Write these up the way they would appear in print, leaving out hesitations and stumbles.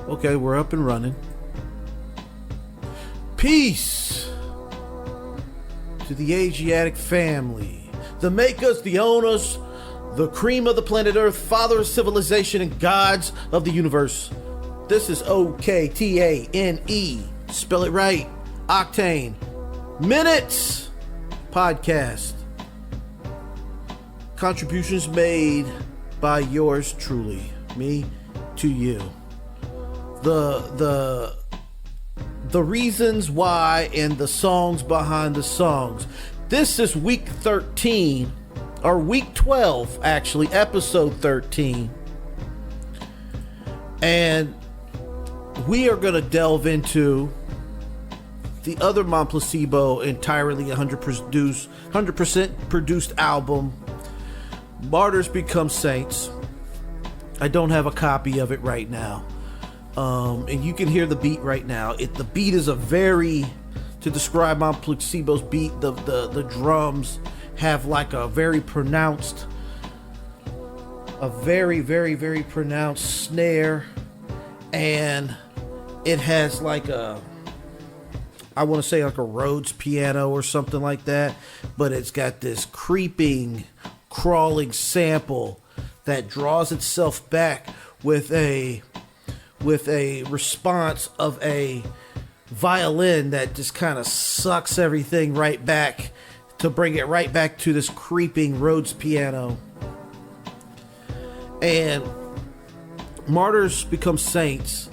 Okay, we're up and running. Peace to the Asiatic family, the makers, the owners, the cream of the planet Earth, father of civilization, and gods of the universe. This is Oktane. Spell it right. Oktane. Minutes podcast. Contributions made by yours truly, me to you. The reasons why and the songs behind the songs. This is week 13, or week 12 actually, episode 13. And we are going to delve into the other Mon Placebo entirely 100% produced album, Martyrs Become Saints. I don't have a copy of it right now. And you can hear the beat right now. The beat is to describe Mon Placebo's beat, the drums have like a very pronounced snare, and it has like I want to say like a Rhodes piano or something like that, but it's got this creeping, crawling sample that draws itself back with a response of a violin that just kind of sucks everything right back to bring it right back to this creeping Rhodes piano. And Martyrs Become Saints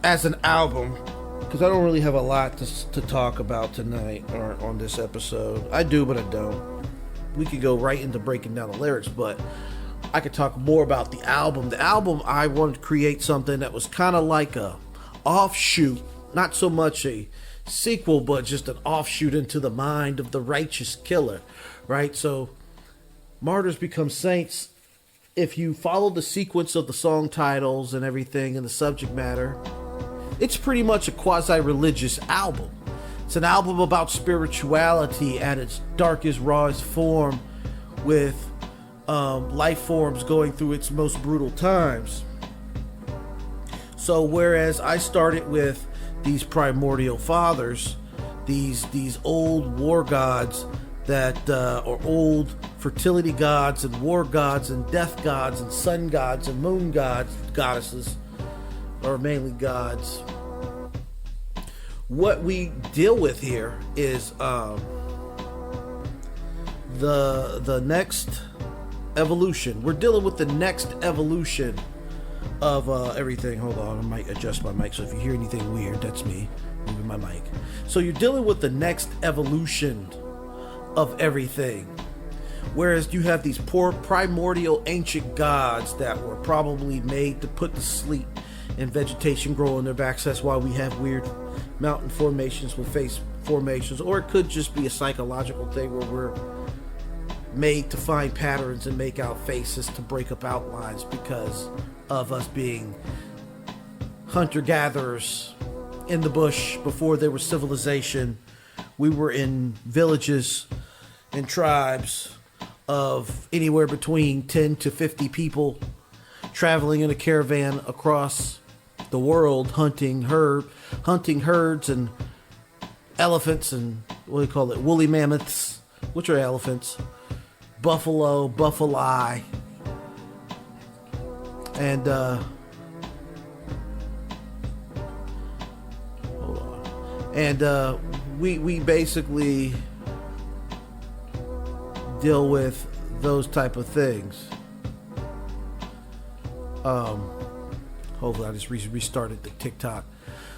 as an album, because I don't really have a lot to talk about tonight or on this episode. I do, but I don't. We could go right into breaking down the lyrics, but I could talk more about the album. The album, I wanted to create something that was kind of like a offshoot, not so much a sequel, but just an offshoot into the mind of the righteous killer, right? So Martyrs Become Saints, if you follow the sequence of the song titles and everything and the subject matter, it's pretty much a quasi-religious album. It's an album about spirituality at its darkest, rawest form, with life forms going through its most brutal times. So whereas I started with these primordial fathers, these old war gods that are old fertility gods and war gods and death gods and sun gods and moon gods, goddesses, or mainly gods. What we deal with here is the next evolution. We're dealing with the next evolution of everything. Hold on, I might adjust my mic, so if you hear anything weird, that's me moving my mic. So you're dealing with the next evolution of everything. Whereas you have these poor primordial ancient gods that were probably made to put to sleep and vegetation grow on their backs. That's why we have weird mountain formations with face formations, or it could just be a psychological thing where we're made to find patterns and make out faces to break up outlines because of us being hunter-gatherers in the bush before there was civilization. We were in villages and tribes of anywhere between 10 to 50 people traveling in a caravan across the world, hunting herds and elephants and what do you call it, woolly mammoths, which are elephants, buffalo, buffali, and hold on, and we basically deal with those type of things. Hopefully I just restarted the TikTok.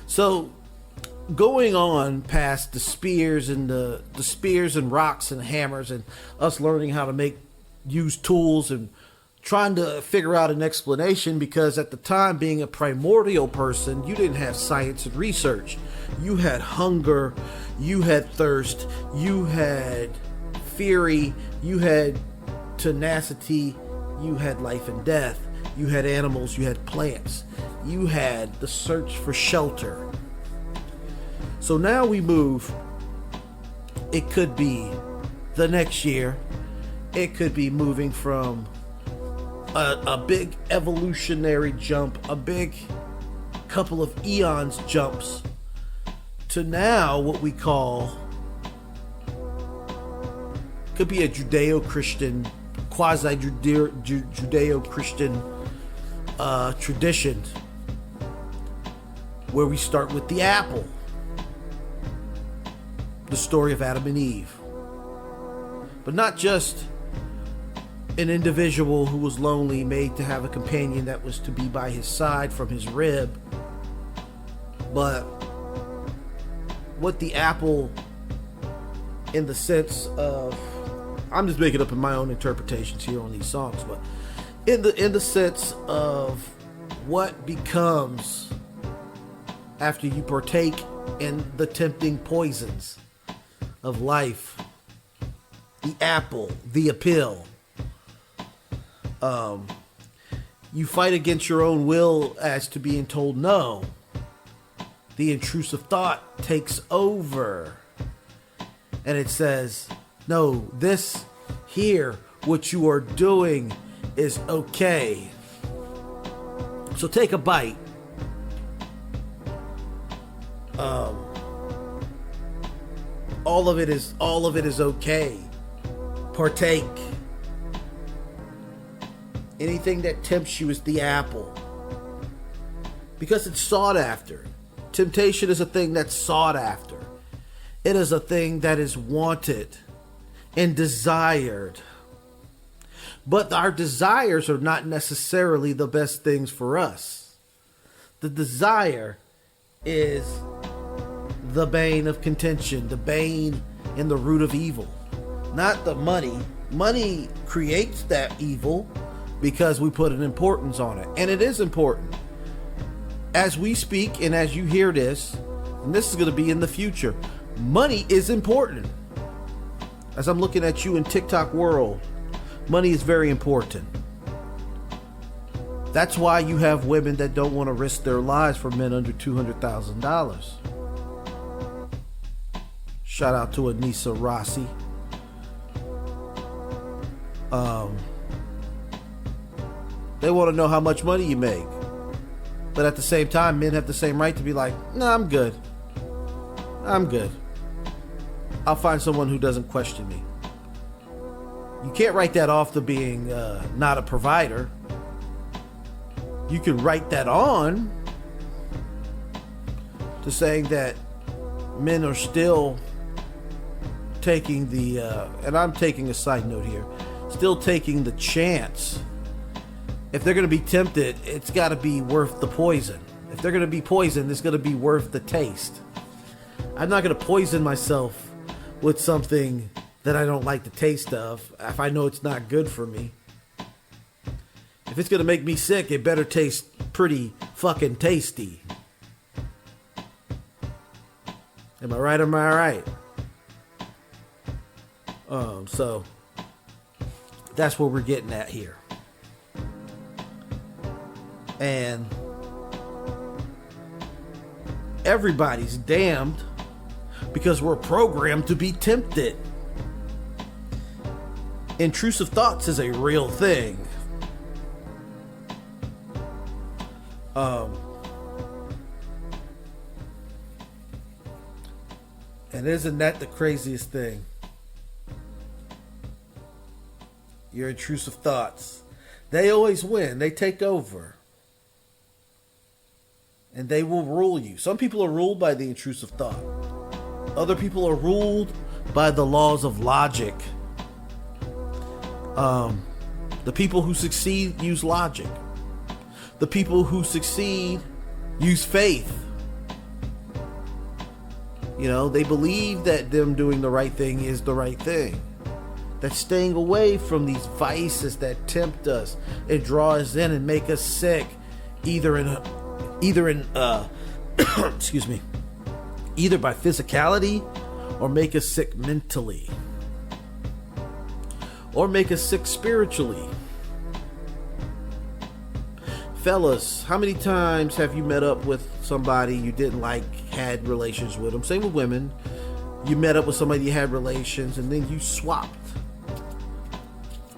So going on past the spears and the spears and rocks and hammers and us learning how to use tools and trying to figure out an explanation, because at the time, being a primordial person, you didn't have science and research. You had hunger, you had thirst, you had fury, you had tenacity, you had life and death, you had animals, you had plants, you had the search for shelter. So now we move. It could be the next year. It could be moving from a big evolutionary jump, a big couple of eons jumps to now what we call, could be a Judeo-Christian, quasi-Judeo-Christian tradition, where we start with the apple, the story of Adam and Eve. But not just an individual who was lonely made to have a companion that was to be by his side from his rib, but what the apple, in the sense of, I'm just making up in my own interpretations here on these songs, but in the sense of what becomes after you partake in the tempting poisons of life, the apple, the appeal. You fight against your own will as to being told no. The intrusive thought takes over. And it says, no, this here, what you are doing is okay. So take a bite. All of it is okay. Partake. Anything that tempts you is the apple, because it's sought after. Temptation is a thing that's sought after. It is a thing that is wanted and desired. But our desires are not necessarily the best things for us. The desire is the bane of contention, the bane and the root of evil. Not the money. Money creates that evil because we put an importance on it. And it is important. As we speak and as you hear this, and this is going to be in the future, money is important. As I'm looking at you in TikTok world, money is very important. That's why you have women that don't want to risk their lives for men under $200,000. Shout out to Anissa Rossi. They want to know how much money you make. But at the same time, men have the same right to be like, nah, I'm good. I'm good. I'll find someone who doesn't question me. You can't write that off to being not a provider. You can write that on to saying that men are still taking the, and I'm taking a side note here, still taking the chance. If they're going to be tempted, it's got to be worth the poison. If they're going to be poisoned, it's going to be worth the taste. I'm not going to poison myself with something that I don't like the taste of if I know it's not good for me. If it's going to make me sick, it better taste pretty fucking tasty. Am I right or am I right? So that's what we're getting at here. And everybody's damned because we're programmed to be tempted. Intrusive thoughts is a real thing. And isn't that the craziest thing? Your intrusive thoughts. They always win. They take over. And they will rule you. Some people are ruled by the intrusive thought. Other people are ruled by the laws of logic. The people who succeed use logic. The people who succeed use faith. You know, they believe that them doing the right thing is the right thing. That staying away from these vices that tempt us and draw us in and make us sick, either in excuse me, either by physicality or make us sick mentally or make us sick spiritually. Fellas, how many times have you met up with somebody you didn't like, had relations with them? Same with women. You met up with somebody, you had relations, and then you swapped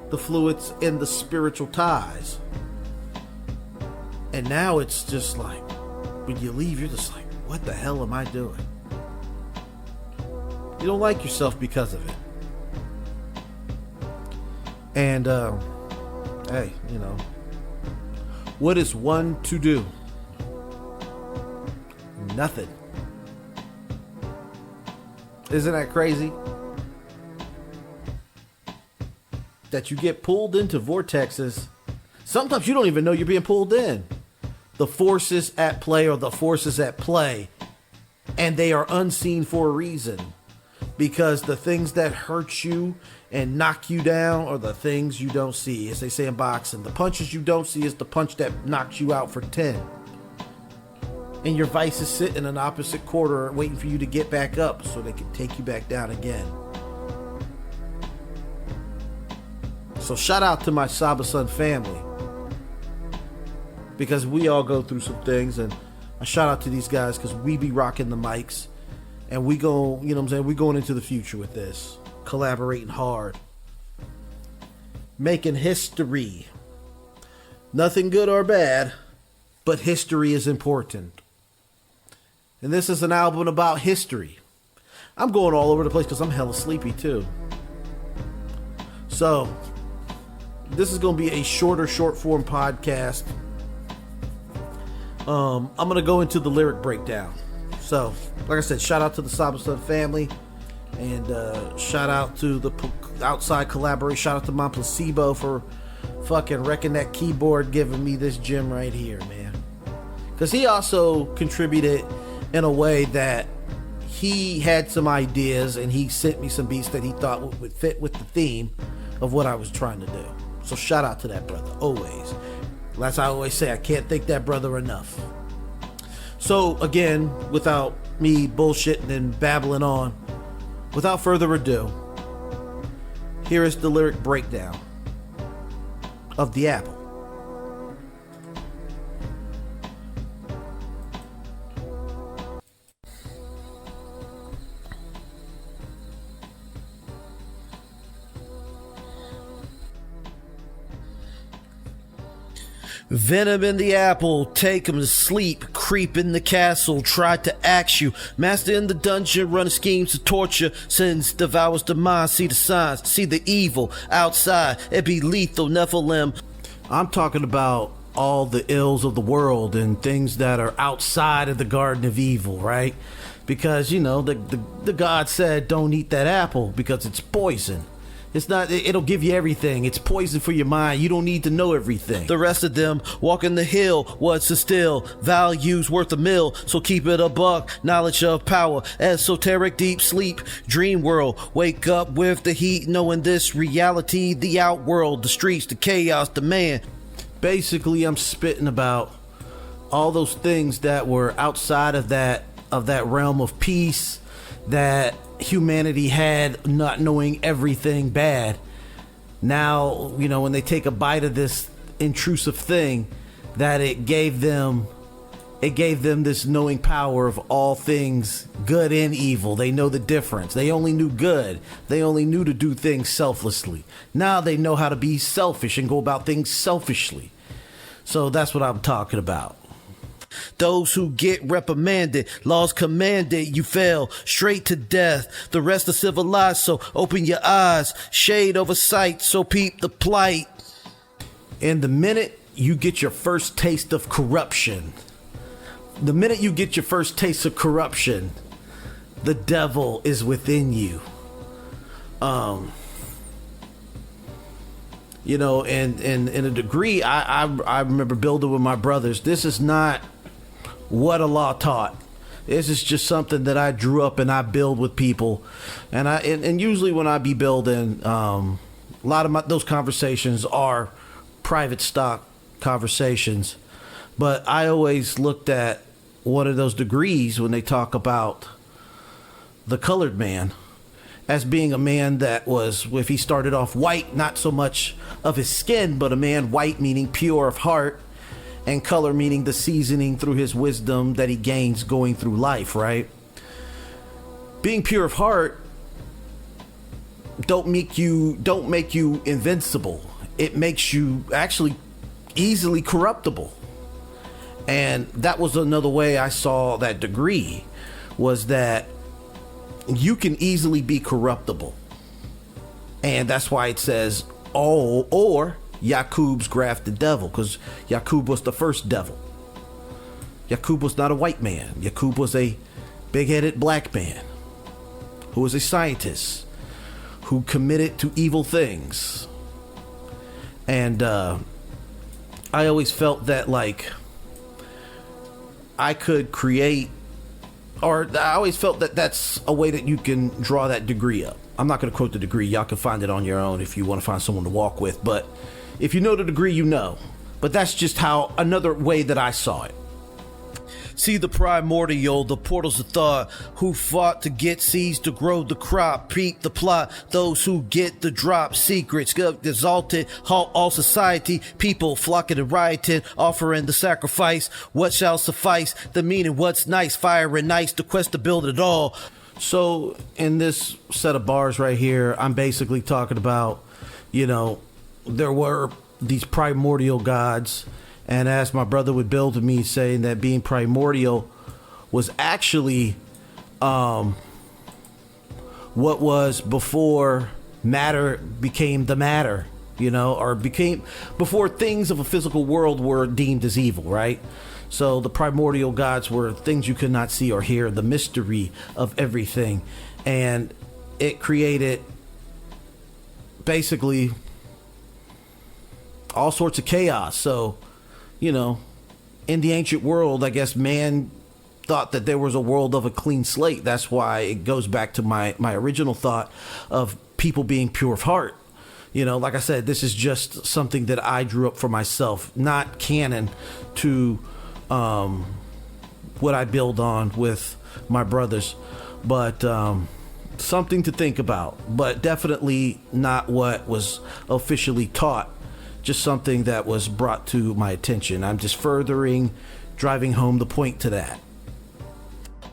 the fluids and the spiritual ties. And now it's just like, when you leave, you're just like, what the hell am I doing? You don't like yourself because of it. And, hey, you know, what is one to do? Nothing. Isn't that crazy? That you get pulled into vortexes. Sometimes you don't even know you're being pulled in. The forces at play are the forces at play. And they are unseen for a reason. Because the things that hurt you and knock you down are the things you don't see. As they say in boxing, the punches you don't see is the punch that knocks you out for 10. And your vices sit in an opposite quarter waiting for you to get back up so they can take you back down again. So shout out to my Saba-san family. Because we all go through some things, and I shout out to these guys because we be rocking the mics. And we go, you know what I'm saying, we going into the future with this. Collaborating hard. Making history. Nothing good or bad, but history is important. And this is an album about history. I'm going all over the place because I'm hella sleepy too. So, this is going to be a shorter, short form podcast. I'm going to go into the lyric breakdown. So, like I said, shout out to the Saba-san family. And shout out to the outside collaboration. Shout out to my Placebo for fucking wrecking that keyboard, giving me this gem right here, man. Because he also contributed in a way that he had some ideas and he sent me some beats that he thought would fit with the theme of what I was trying to do. So shout out to that brother, always. As I always say, I can't thank that brother enough. So again, without me bullshitting and babbling on, without further ado, here is the lyric breakdown of The Apple. Venom in the apple, take him to sleep, creep in the castle, try to axe you, master in the dungeon, running schemes to torture, sins devours the mind, see the signs, see the evil outside, it be lethal, Nephilim. I'm talking about all the ills of the world and things that are outside of the Garden of Evil, right? Because, you know, the God said don't eat that apple because it's poison. It's not, it'll give you everything. It's poison for your mind. You don't need to know everything. The rest of them walking the hill, what's to still? Values worth a mill, so keep it a buck. Knowledge of power, esoteric deep sleep, dream world. Wake up with the heat, knowing this reality, the outworld, the streets, the chaos, the man. Basically, I'm spitting about all those things that were outside of that realm of peace that humanity had, not knowing everything bad. Now, you know, when they take a bite of this intrusive thing, that it gave them this knowing power of all things good and evil. They know the difference. They only knew good. They only knew to do things selflessly. Now they know how to be selfish and go about things selfishly. So that's what I'm talking about. Those who get reprimanded, laws commanded, you fell straight to death. The rest are civilized, so open your eyes. Shade over sight, so peep the plight. And the minute you get your first taste of corruption, the devil is within you. You know, and in a degree, I remember building with my brothers. This is not what Allah taught. This is just something that I drew up and I build with people. And usually when I be building, a lot of those conversations are private stock conversations. But I always looked at one of those degrees when they talk about the colored man as being a man that was, if he started off white, not so much of his skin, but a man white meaning pure of heart, and color meaning the seasoning through his wisdom that he gains going through life, right? Being pure of heart don't make you invincible. It makes you actually easily corruptible. And that was another way I saw that degree, was that you can easily be corruptible. And that's why it says, oh, or Yaqub's grafted devil, because Yaqub was the first devil. Yaqub was not a white man. Yaqub was a big-headed black man who was a scientist who committed to evil things. And I always felt that, like, I could create, or I always felt that that's a way that you can draw that degree up. I'm not going to quote the degree. Y'all can find it on your own if you want to find someone to walk with. But if you know the degree, you know. But that's just how, another way that I saw it. See the primordial, the portals of thought, who fought to get seeds to grow the crop, peep the plot, those who get the drop, secrets, exalted, halt all society, people flocking and rioting, offering the sacrifice, what shall suffice, the meaning, what's nice, fire and nice, the quest to build it all. So in this set of bars right here, I'm basically talking about, you know, there were these primordial gods. And as my brother would build to me, saying that being primordial was actually what was before matter became the matter, you know, or became before things of a physical world were deemed as evil, right? So the primordial gods were things you could not see or hear, the mystery of everything. And it created basically all sorts of chaos. So, you know, in the ancient world, I guess man thought that there was a world of a clean slate. That's why it goes back to my original thought of people being pure of heart. You know, like I said, this is just something that I drew up for myself, not canon to what I build on with my brothers, but something to think about, but definitely not what was officially taught. Just something that was brought to my attention. I'm just driving home the point to that.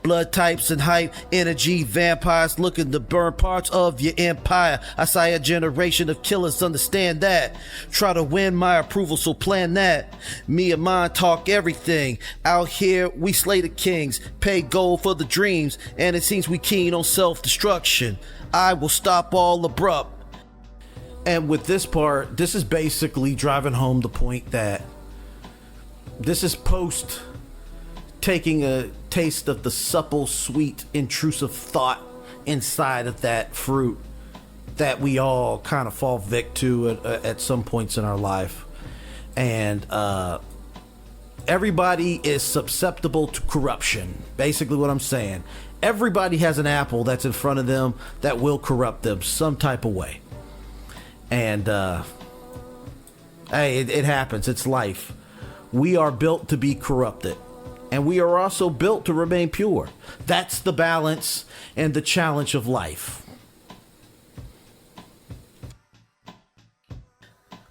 Blood types and hype, energy, vampires looking to burn parts of your empire. I saw a generation of killers, understand that. Try to win my approval, so plan that. Me and mine talk everything. Out here, we slay the kings, pay gold for the dreams, and it seems we keen on self-destruction. I will stop all abrupt. And with this part, this is basically driving home the point that this is post taking a taste of the supple, sweet, intrusive thought inside of that fruit that we all kind of fall victim to at some points in our life. And everybody is susceptible to corruption. Basically what I'm saying. Everybody has an apple that's in front of them that will corrupt them some type of way. And hey, it happens. It's life. We are built to be corrupted, and we are also built to remain pure. That's the balance and the challenge of life.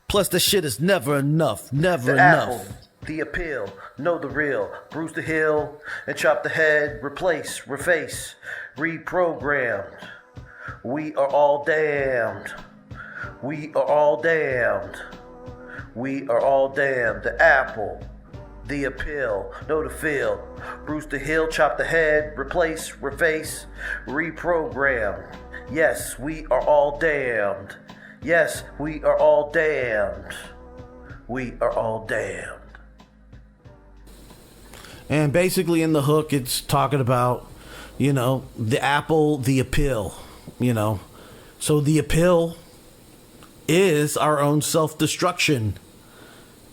Plus, the shit is never enough. Never enough. Apple, the appeal, know the real. Bruise the heel and chop the head. Replace, reface, reprogrammed. We are all damned. We are all damned. We are all damned. The apple, the appeal, know the feel. Bruise the heel, chop the head, replace, reface, reprogram. Yes, we are all damned. Yes, we are all damned. We are all damned. And basically in the hook, it's talking about, you know, the apple, the appeal, you know. So the appeal is our own self-destruction.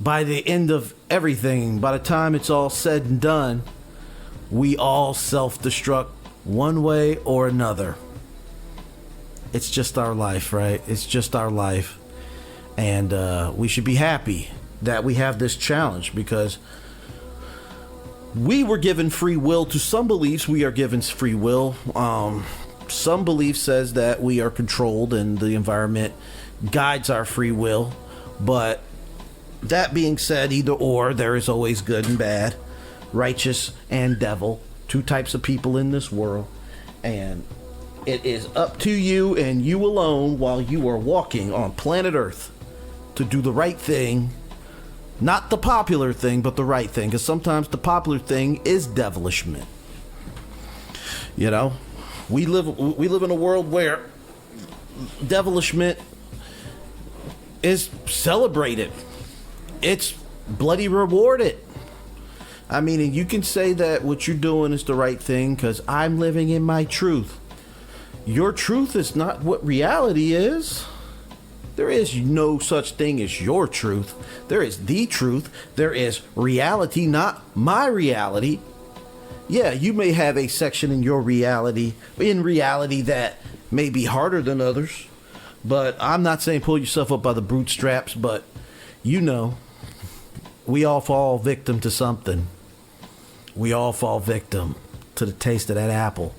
By the end of everything, by the time it's all said and done, we all self-destruct one way or another. It's just our life, right? It's just our life. And we should be happy that we have this challenge, because we were given free will. To some beliefs, we are given free will. Some belief says that we are controlled and the environment guides our free will. But that being said, either or, there is always good and bad, righteous and devil, two types of people in this world. And it is up to you and you alone, while you are walking on planet Earth, to do the right thing Not the popular thing, but the right thing. Because sometimes the popular thing is devilishment. You know, we live in a world where devilishment is celebrated. It's bloody rewarded. I mean, and you can say that what you're doing is the right thing because I'm living in my truth. Your truth is not what reality is. There is no such thing as your truth. There is the truth. There is reality, not my reality. Yeah, you may have a section in your reality, that may be harder than others. But I'm not saying pull yourself up by the bootstraps, but you know, we all fall victim to something. We all fall victim to the taste of that apple.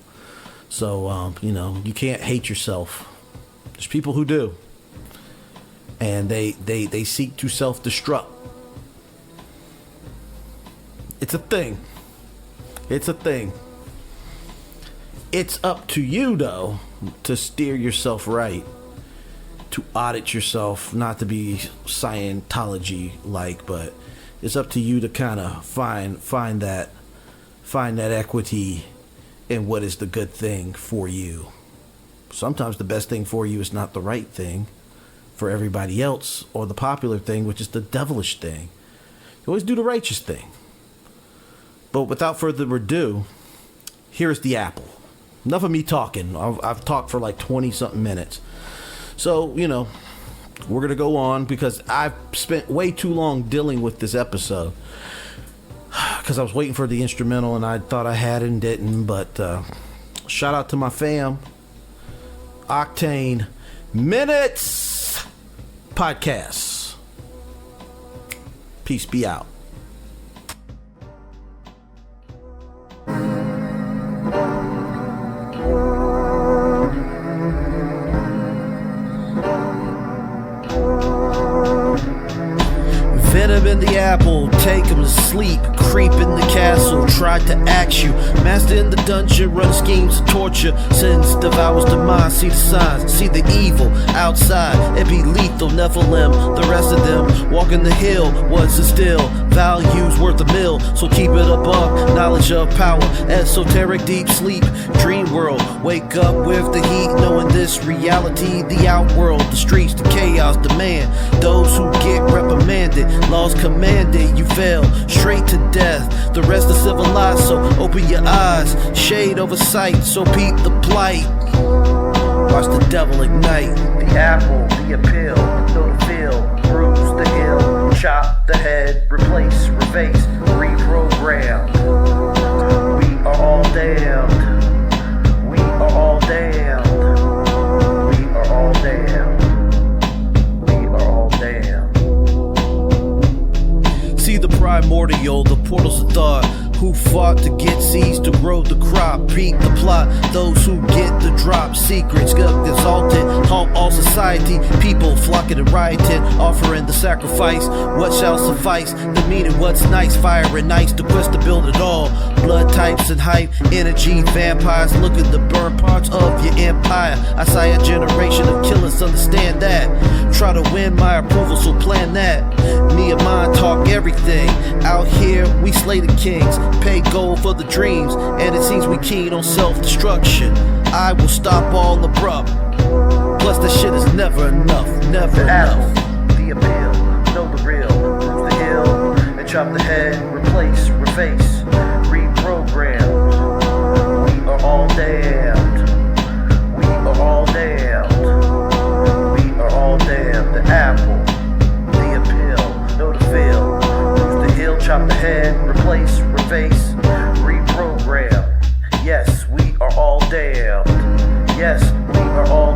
So, you know, you can't hate yourself. There's people who do. And they seek to self-destruct. It's a thing. It's a thing. It's up to you, though, to steer yourself right. To audit yourself, not to be Scientology-like, but it's up to you to kind of find that equity in what is the good thing for you. Sometimes the best thing for you is not the right thing for everybody else, or the popular thing, which is the devilish thing. You always do the righteous thing. But without further ado, here's the apple. Enough of me talking. I've talked for like 20-something minutes. So, you know, we're going to go on because I've spent way too long dealing with this episode. Because I was waiting for the instrumental and I thought I had and didn't. But shout out to my fam. Oktane Minutes Podcasts. Peace be out. Venom in the apple, take him to sleep. Creep in the castle, tried to axe you. Master in the dungeon, run schemes to torture. Sins devours the mind, see the signs, see the evil outside. It be lethal, Nephilim, the rest of them. Walking the hill, what's it still? Values worth a mill, so keep it above. Knowledge of power, esoteric deep sleep. Dream world, wake up with the heat. Knowing this reality, the outworld. The streets, the chaos, demand. Those who get reprimanded, laws commanded, you fail, straight to death. The rest are civilized, so open your eyes. Shade over sight, so peep the plight. Watch the devil ignite. The apple, the appeal, know the feel. Bruise the hill, chop the head, replace, reface, reprogram. We are all damned. We are all damned. We are all damned. We are all damned. See the primordial, the portals of thought. Who fought to get seeds to grow the crop? Beat the plot, those who get the drop. Secrets get exalted, harm all society. People flocking and rioting, offering the sacrifice. What shall suffice? The meaning, what's nice? Fire and ice, the quest to build it all. Blood types and hype, energy, vampires. Looking to burn parts of your empire. I saw a generation of killers, understand that. Try to win my approval, so plan that. Me and mine talk everything. Out here, we slay the kings. Pay gold for the dreams, and it seems we keen on self-destruction. I will stop all abrupt. Plus that shit is never enough, never enough. The appeal, know the real. Bruise the hill, and chop the head. Replace, reface, reprogram. We are all damned. We are all damned. We are all damned. The apple, the appeal, know the feel. Bruise the hill, chop the head. Replace, reface, reprogram. Yes, we are all damned. Yes, we are all